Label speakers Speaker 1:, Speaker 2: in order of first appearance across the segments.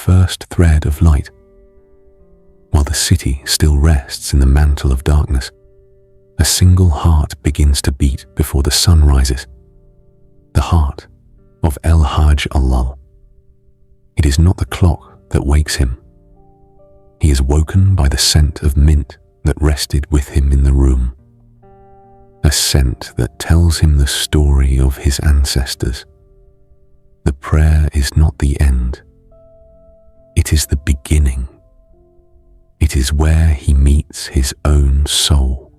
Speaker 1: first thread of light. While the city still rests in the mantle of darkness, a single heart begins to beat before the sun rises. The heart of Hajj Allal. It is not the clock that wakes him. He is woken by the scent of mint that rested with him in the room. A scent that tells him the story of his ancestors. The prayer is not the end. It is the beginning. It is where he meets his own soul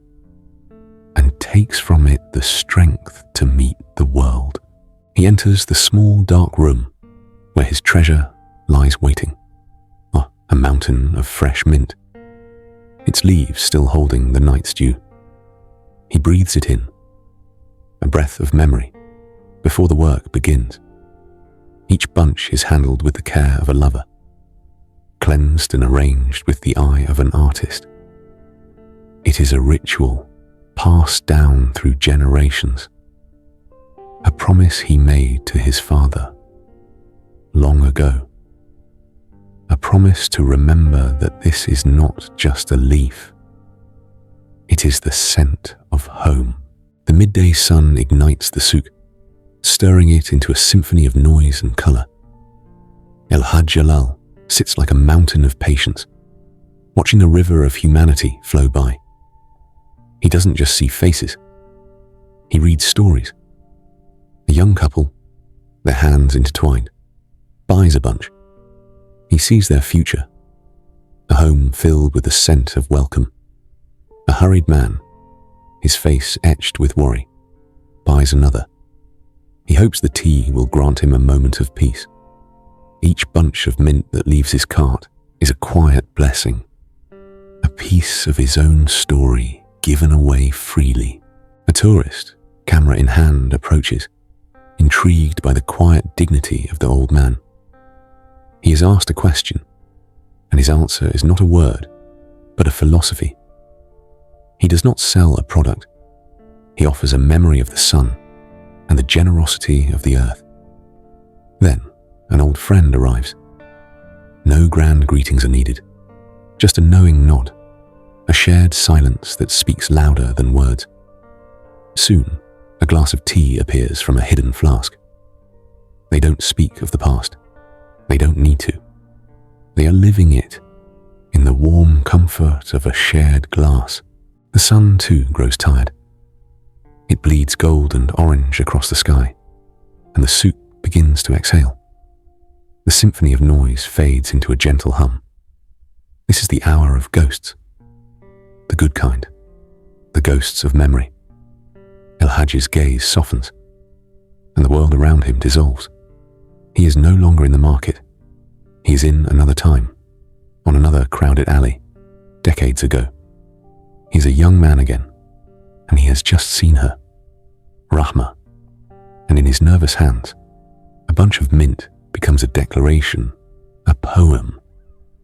Speaker 1: and takes from it the strength to meet the world. He enters the small dark room where his treasure lies waiting. A mountain of fresh mint, its leaves still holding the night's dew. He breathes it in, a breath of memory, before the work begins. Each bunch is handled with the care of a lover, cleansed and arranged with the eye of an artist. It is a ritual passed down through generations, a promise he made to his father long ago. A promise to remember that this is not just a leaf. It is the scent of home. The midday sun ignites the souk, stirring it into a symphony of noise and color. Hajj Allal sits like a mountain of patience, watching the river of humanity flow by. He doesn't just see faces. He reads stories. A young couple, their hands intertwined, buys a bunch. He sees their future, a home filled with the scent of welcome. A hurried man, his face etched with worry, buys another. He hopes the tea will grant him a moment of peace. Each bunch of mint that leaves his cart is a quiet blessing, a piece of his own story given away freely. A tourist, camera in hand, approaches, intrigued by the quiet dignity of the old man. He is asked a question, and his answer is not a word, but a philosophy. He does not sell a product. He offers a memory of the sun and the generosity of the earth. Then, an old friend arrives. No grand greetings are needed, just a knowing nod, a shared silence that speaks louder than words. Soon, a glass of tea appears from a hidden flask. They don't speak of the past. They don't need to. They are living it in the warm comfort of a shared glass. The sun, too, grows tired. It bleeds gold and orange across the sky, and the souk begins to exhale. The symphony of noise fades into a gentle hum. This is the hour of ghosts. The good kind. The ghosts of memory. Hajj's gaze softens, and the world around him dissolves. He is no longer in the market. He is in another time, on another crowded alley, decades ago. He is a young man again, and he has just seen her, Rahma, and in his nervous hands, a bunch of mint becomes a declaration, a poem,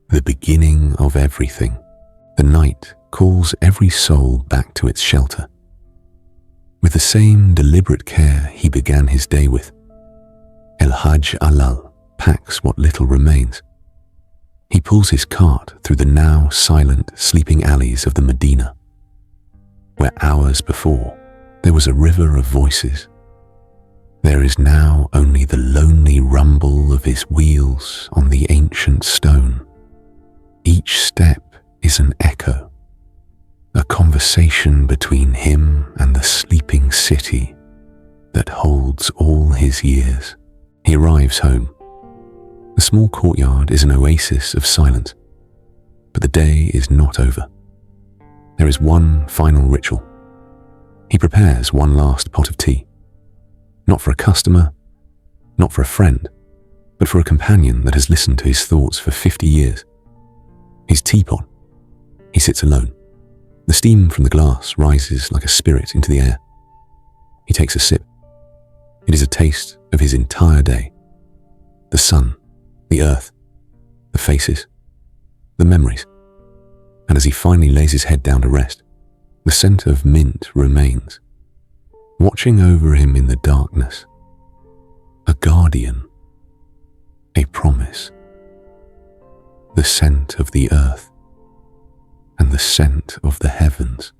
Speaker 1: the beginning of everything. The night calls every soul back to its shelter. With the same deliberate care he began his day with, Hajj Allal packs what little remains. He pulls his cart through the now silent, sleeping alleys of the Medina, where hours before there was a river of voices. There is now only the lonely rumble of his wheels on the ancient stone. Each step is an echo, a conversation between him and the sleeping city that holds all his years. He arrives home. The small courtyard is an oasis of silence, but the day is not over. There is one final ritual. He prepares one last pot of tea, not for a customer, not for a friend, but for a companion that has listened to his thoughts for 50 years. His teapot. He sits alone. The steam from the glass rises like a spirit into the air. He takes a sip. It is a taste of his entire day. The sun, the earth, the faces, the memories. And as he finally lays his head down to rest, the scent of mint remains, watching over him in the darkness. A guardian, a promise. the scent of the earth and the scent of the heavens.